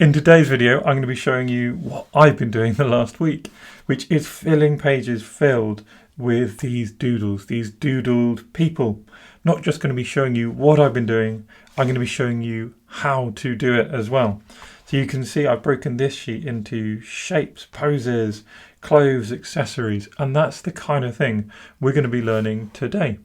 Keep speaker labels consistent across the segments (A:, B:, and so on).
A: In today's video, I'm going to be showing you what I've been doing the last week, which is filling pages filled with these doodles, these doodled people. Not just going to be showing you what I've been doing, I'm going to be showing you how to do it as well. So you can see I've broken this sheet into shapes, poses, clothes, accessories, and that's the kind of thing we're going to be learning today.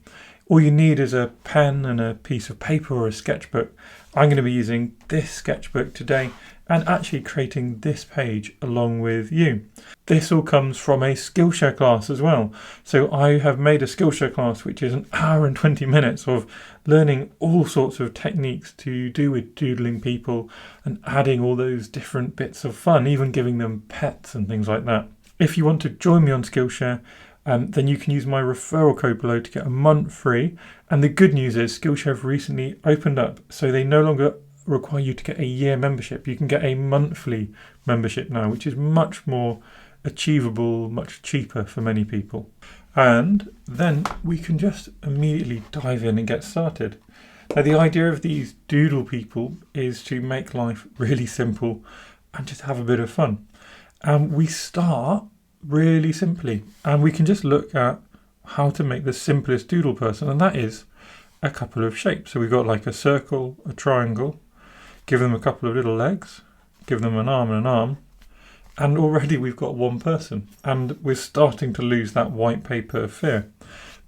A: All you need is a pen and a piece of paper or a sketchbook. I'm going to be using this sketchbook today and actually creating this page along with you. This all comes from a Skillshare class as well. So I have made a Skillshare class which is an hour and 20 minutes of learning all sorts of techniques to do with doodling people and adding all those different bits of fun, even giving them pets and things like that. If you want to join me on Skillshare, then you can use my referral code below to get a month free. And the good news is Skillshare have recently opened up, so they no longer require you to get a year membership. You can get a monthly membership now, which is much more achievable, much cheaper for many people. And then we can just immediately dive in and get started. Now, the idea of these doodle people is to make life really simple and just have a bit of fun. And we start really simply, and we can just look at how to make the simplest doodle person, and that is a couple of shapes. So we've got like a circle, a triangle, give them a couple of little legs, give them an arm, and already we've got one person, and we're starting to lose that white paper fear.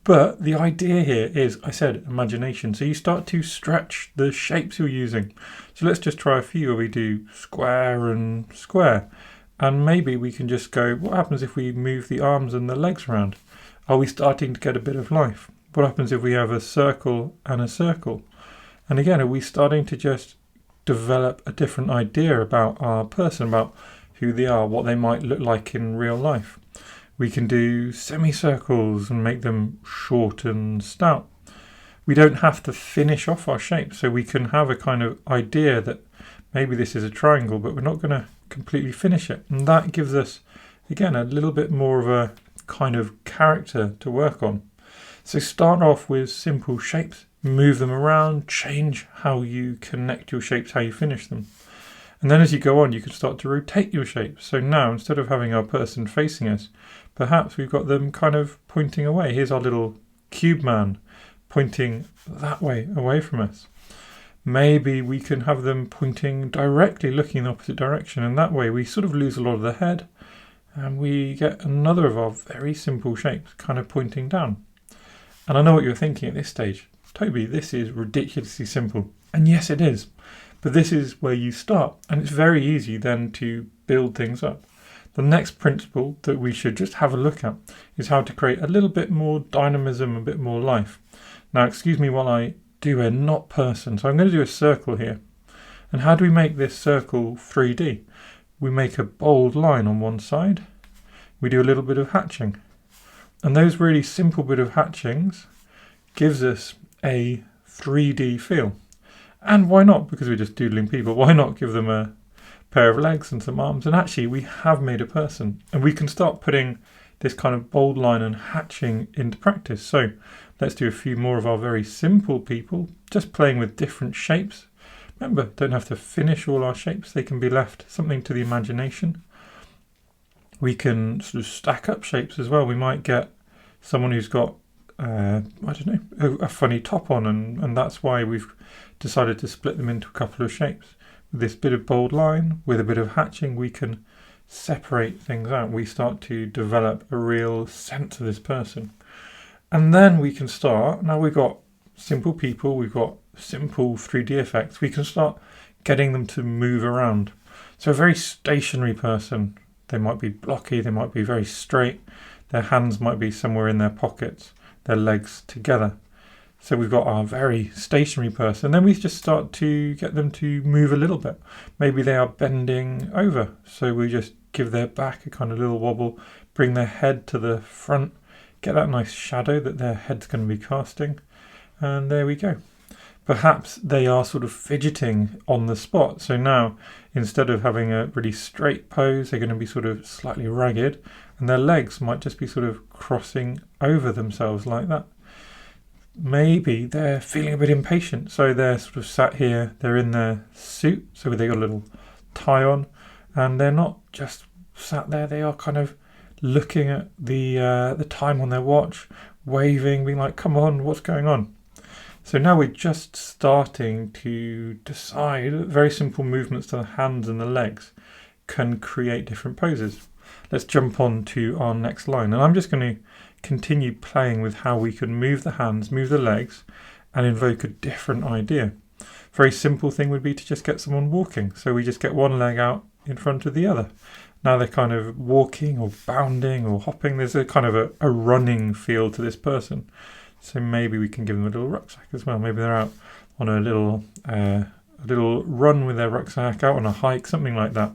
A: But the idea here is, I said, imagination. So you start to stretch the shapes you're using. So let's just try a few where we do square and square. And maybe we can just go, what happens if we move the arms and the legs around? Are we starting to get a bit of life? What happens if we have a circle and a circle? And again, are we starting to just develop a different idea about our person, about who they are, what they might look like in real life? We can do semicircles and make them short and stout. We don't have to finish off our shape, so we can have a kind of idea that maybe this is a triangle, but we're not going to completely finish it. And that gives us, again, a little bit more of a kind of character to work on. So start off with simple shapes, move them around, change how you connect your shapes, how you finish them. And then as you go on, you can start to rotate your shapes. So now, instead of having our person facing us, perhaps we've got them kind of pointing away. Here's our little cube man pointing that way, away from us. Maybe we can have them pointing directly, looking in the opposite direction, and that way we sort of lose a lot of the head and we get another of our very simple shapes kind of pointing down. And I know what you're thinking at this stage. Toby, this is ridiculously simple. And yes, it is. But this is where you start, and it's very easy then to build things up. The next principle that we should just have a look at is how to create a little bit more dynamism, a bit more life. Now, excuse me while I do a not person. So I'm going to do a circle here. And how do we make this circle 3D? We make a bold line on one side. We do a little bit of hatching. And those really simple bit of hatchings gives us a 3D feel. And why not? Because we're just doodling people. Why not give them a pair of legs and some arms? And actually we have made a person. And we can start putting this kind of bold line and hatching into practice. So let's do a few more of our very simple people, just playing with different shapes. Remember, don't have to finish all our shapes. They can be left something to the imagination. We can sort of stack up shapes as well. We might get someone who's got, I don't know, a funny top on, and that's why we've decided to split them into a couple of shapes. With this bit of bold line, with a bit of hatching, we can separate things out. We start to develop a real sense of this person. And then we can start, now we've got simple people, we've got simple 3D effects, we can start getting them to move around. So a very stationary person, they might be blocky, they might be very straight, their hands might be somewhere in their pockets, their legs together. So we've got our very stationary person. Then we just start to get them to move a little bit. Maybe they are bending over, so we just give their back a kind of little wobble, bring their head to the front, get that nice shadow that their head's going to be casting, and there we go. Perhaps they are sort of fidgeting on the spot. So now, instead of having a really straight pose, they're going to be sort of slightly ragged, and their legs might just be sort of crossing over themselves like that. maybe they're feeling a bit impatient. So they're sort of sat here, they're in their suit, so they got a little tie on, and they're not just sat there, they are kind of looking at the time on their watch, waving, being like, come on, what's going on? So now we're just starting to decide that very simple movements to the hands and the legs can create different poses. Let's jump on to our next line, and I'm just going to continue playing with how we can move the hands, move the legs, and invoke a different idea. Very simple thing would be to just get someone walking. So we just get one leg out in front of the other. Now they're kind of walking or bounding or hopping. There's a kind of a running feel to this person. So maybe we can give them a little rucksack as well. Maybe they're out on a little run with their rucksack, out on a hike, something like that.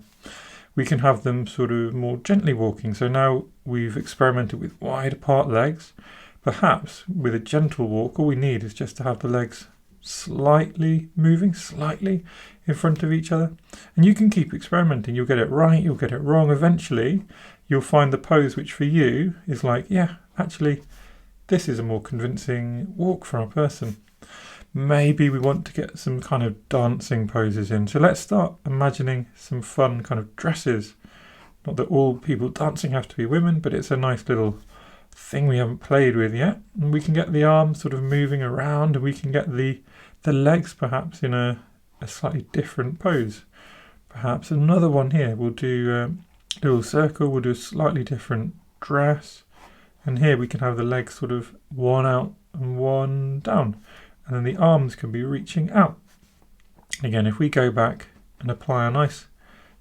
A: We can have them sort of more gently walking. So now we've experimented with wide apart legs. Perhaps with a gentle walk, all we need is just to have the legs slightly moving, slightly in front of each other. And you can keep experimenting. You'll get it right, you'll get it wrong. Eventually, you'll find the pose which for you is like, yeah, actually, this is a more convincing walk for our person. Maybe we want to get some kind of dancing poses in. So let's start imagining some fun kind of dresses. Not that all people dancing have to be women, but it's a nice little thing we haven't played with yet. And we can get the arms sort of moving around, and we can get the legs perhaps in a slightly different pose. Perhaps another one here. We'll do a little circle, we'll do a slightly different dress. And here we can have the legs sort of one out and one down. And then the arms can be reaching out. Again, if we go back and apply a nice,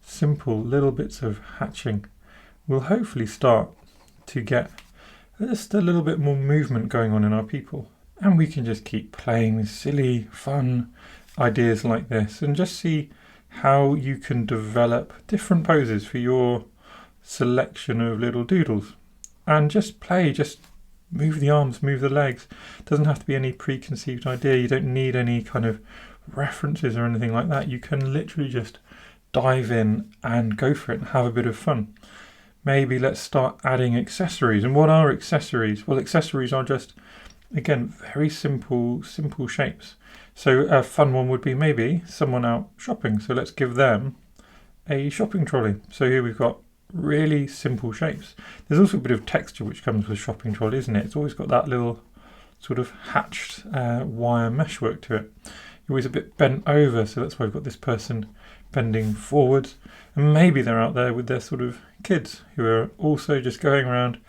A: simple little bits of hatching, we'll hopefully start to get just a little bit more movement going on in our people. And we can just keep playing with silly, fun ideas like this and just see how you can develop different poses for your selection of little doodles. And just play, just move the arms, move the legs. Doesn't have to be any preconceived idea. You don't need any kind of references or anything like that. You can literally just dive in and go for it and have a bit of fun. Maybe let's start adding accessories. And what are accessories? Well, accessories are just, again, very simple shapes. So a fun one would be maybe someone out shopping. So let's give them a shopping trolley. So here we've got really simple shapes. There's also a bit of texture which comes with shopping trolley, isn't it? It's always got that little sort of hatched wire meshwork to it. You're always a bit bent over, so that's why we've got this person bending forwards. And maybe they're out there with their sort of kids who are also just going around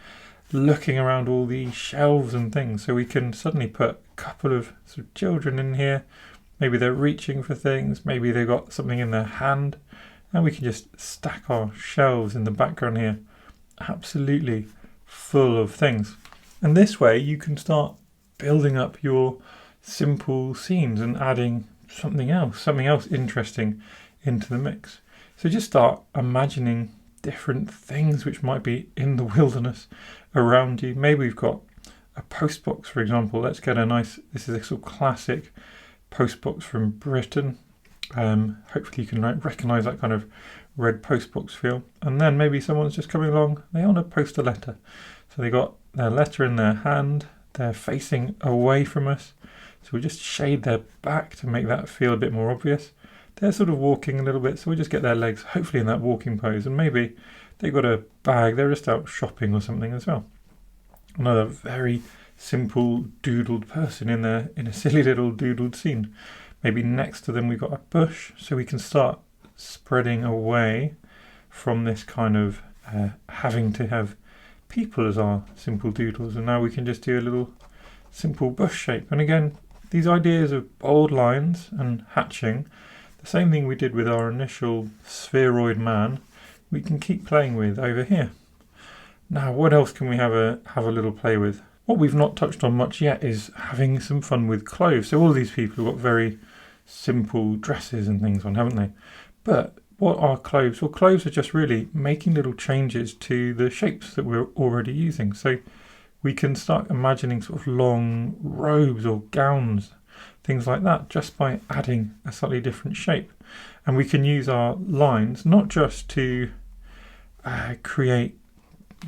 A: looking around all the shelves and things. So we can suddenly put a couple of sort of children in here. Maybe they're reaching for things. Maybe they've got something in their hand. And we can just stack our shelves in the background here, absolutely full of things. And this way you can start building up your simple scenes and adding something else interesting into the mix. So just start imagining different things which might be in the wilderness around you. Maybe we've got a postbox, for example. Let's get this is a sort of classic postbox from Britain. Hopefully you can recognise that kind of red postbox feel. And then maybe someone's just coming along, they want to post a letter. So they got their letter in their hand, they're facing away from us. So we just shade their back to make that feel a bit more obvious. They're sort of walking a little bit, so we just get their legs hopefully in that walking pose. And maybe they've got a bag, they're just out shopping or something as well. Another very simple doodled person in a silly little doodled scene. Maybe next to them we've got a bush, so we can start spreading away from this kind of having to have people as our simple doodles. And now we can just do a little simple bush shape. And again, these ideas of bold lines and hatching, the same thing we did with our initial spheroid man, we can keep playing with over here. Now, what else can we have a little play with? What we've not touched on much yet is having some fun with clothes. So all these people have got very simple dresses and things on, haven't they? But what are clothes? Well, clothes are just really making little changes to the shapes that we're already using. So we can start imagining sort of long robes or gowns, things like that, just by adding a slightly different shape. And we can use our lines not just to create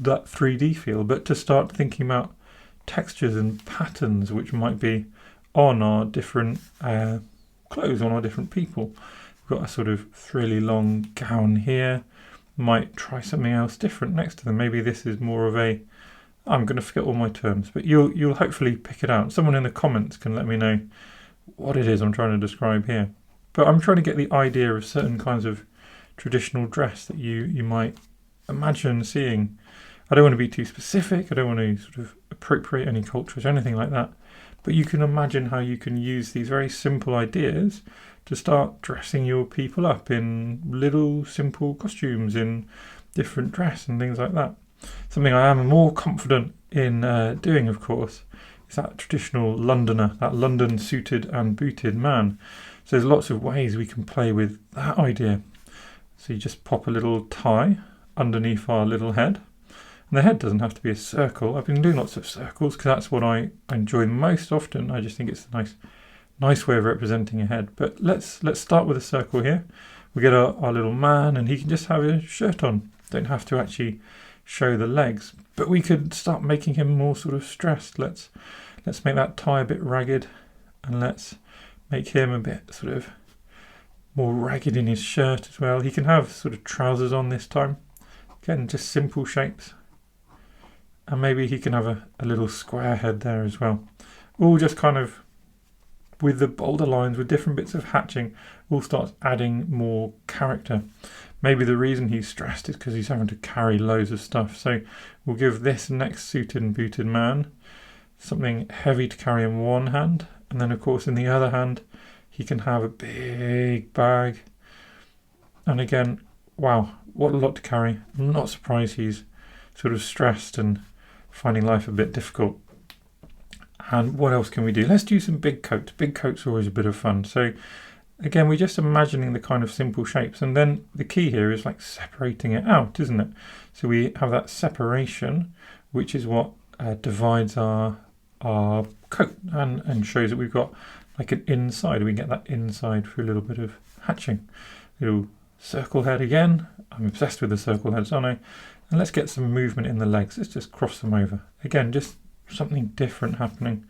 A: that 3D feel, but to start thinking about textures and patterns which might be on our different clothes, on our different people. We've got a sort of frilly long gown here. Might try something else different next to them. Maybe this is more of a, I'm going to forget all my terms, but you'll hopefully pick it out. Someone in the comments can let me know what it is I'm trying to describe here. But I'm trying to get the idea of certain kinds of traditional dress that you might imagine seeing. I don't want to be too specific. I don't want to sort of appropriate any cultures or anything like that. But you can imagine how you can use these very simple ideas to start dressing your people up in little simple costumes, in different dress and things like that. Something I am more confident in doing, of course, is that traditional Londoner, that London suited and booted man. So there's lots of ways we can play with that idea. So you just pop a little tie underneath our little head. And the head doesn't have to be a circle. I've been doing lots of circles because that's what I enjoy most often. I just think it's a nice way of representing a head. But let's start with a circle here. We get our little man, and he can just have a shirt on. Don't have to actually show the legs. But we could start making him more sort of stressed. Let's make that tie a bit ragged, and let's make him a bit sort of more ragged in his shirt as well. He can have sort of trousers on this time. Again, just simple shapes. And maybe he can have a little square head there as well. All just kind of with the bolder lines, with different bits of hatching, all starts adding more character. Maybe the reason he's stressed is because he's having to carry loads of stuff. So we'll give this next suited and booted man something heavy to carry in one hand. And then, of course, in the other hand, he can have a big bag. And again, wow, what a lot to carry. I'm not surprised he's sort of stressed and finding life a bit difficult. And what else can we do? Let's do some big coats. Big coats are always a bit of fun. So again, we're just imagining the kind of simple shapes. And then the key here is like separating it out, isn't it? So we have that separation, which is what divides our coat and shows that we've got like an inside. We can get that inside through a little bit of hatching. Little circle head again. I'm obsessed with the circle heads, aren't I? And let's get some movement in the legs. Let's just cross them over. Again, just something different happening.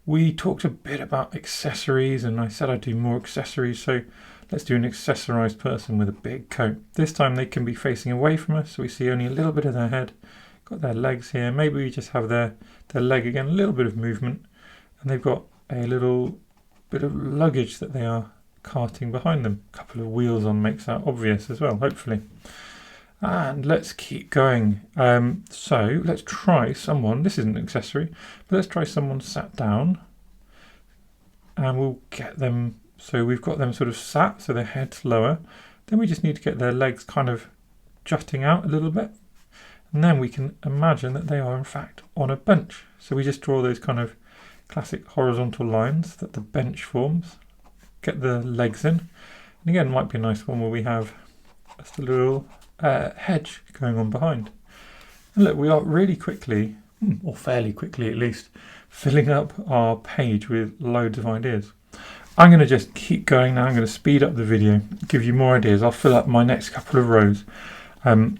A: We talked a bit about accessories, and I said I'd do more accessories, so let's do an accessorized person with a big coat. This time they can be facing away from us, so we see only a little bit of their head. Got their legs here. Maybe we just have their leg again, a little bit of movement, and they've got a little bit of luggage that they are carting behind them. A couple of wheels on makes that obvious as well, hopefully. And let's keep going. So let's try someone, this isn't an accessory, but let's try someone sat down, and we'll get them, so we've got them sort of sat, so their head's lower. Then we just need to get their legs kind of jutting out a little bit. And then we can imagine that they are in fact on a bench. So we just draw those kind of classic horizontal lines that the bench forms. Get the legs in. And again, it might be a nice one where we have just a little hedge going on behind. And look, we are really quickly, or fairly quickly at least, filling up our page with loads of ideas. I'm going to just keep going now. I'm going to speed up the video, give you more ideas. I'll fill up my next couple of rows and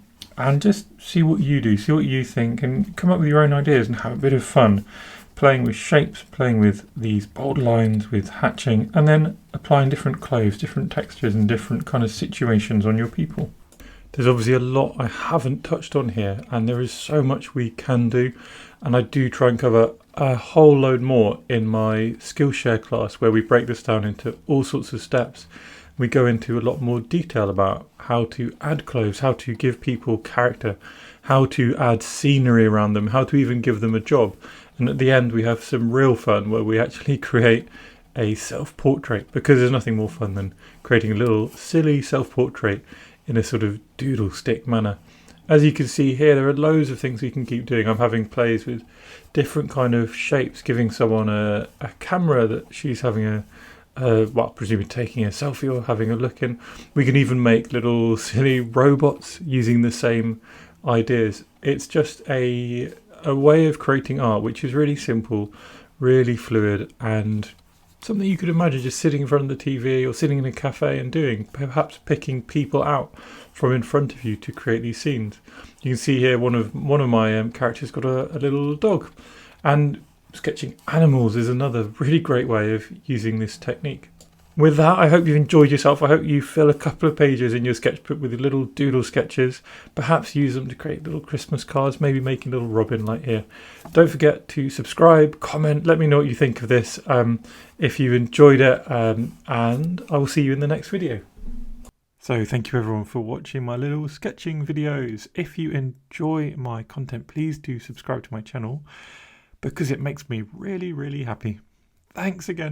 A: just see what you do, see what you think, and come up with your own ideas and have a bit of fun playing with shapes, playing with these bold lines, with hatching, and then applying different clothes, different textures and different kind of situations on your people. There's obviously a lot I haven't touched on here, and there is so much we can do, and I do try and cover a whole load more in my SKILLSHARE class, where we break this down into all sorts of steps. We go into a lot more detail about how to add clothes, how to give people character, how to add scenery around them, how to even give them a job. And at the end we have some real fun where we actually create a self-portrait, because there's nothing more fun than creating a little silly self-portrait in a sort of doodle stick manner. As you can see here, there are loads of things we can keep doing. I'm having plays with different kind of shapes, giving someone a camera that she's having presumably taking a selfie or having a look in. We can even make little silly robots using the same ideas. It's just a way of creating art which is really simple, really fluid, and something you could imagine just sitting in front of the TV or sitting in a cafe and doing, perhaps picking people out from in front of you to create these scenes. You can see here one of my characters got a little dog, and sketching animals is another really great way of using this technique. With that, I hope you've enjoyed yourself. I hope you fill a couple of pages in your sketchbook with your little doodle sketches. Perhaps use them to create little Christmas cards, maybe making a little robin like here. Don't forget to subscribe, comment, let me know what you think of this, if you enjoyed it, and I will see you in the next video. So thank you everyone for watching my little sketching videos. If you enjoy my content, please do subscribe to my channel because it makes me really, really happy. Thanks again.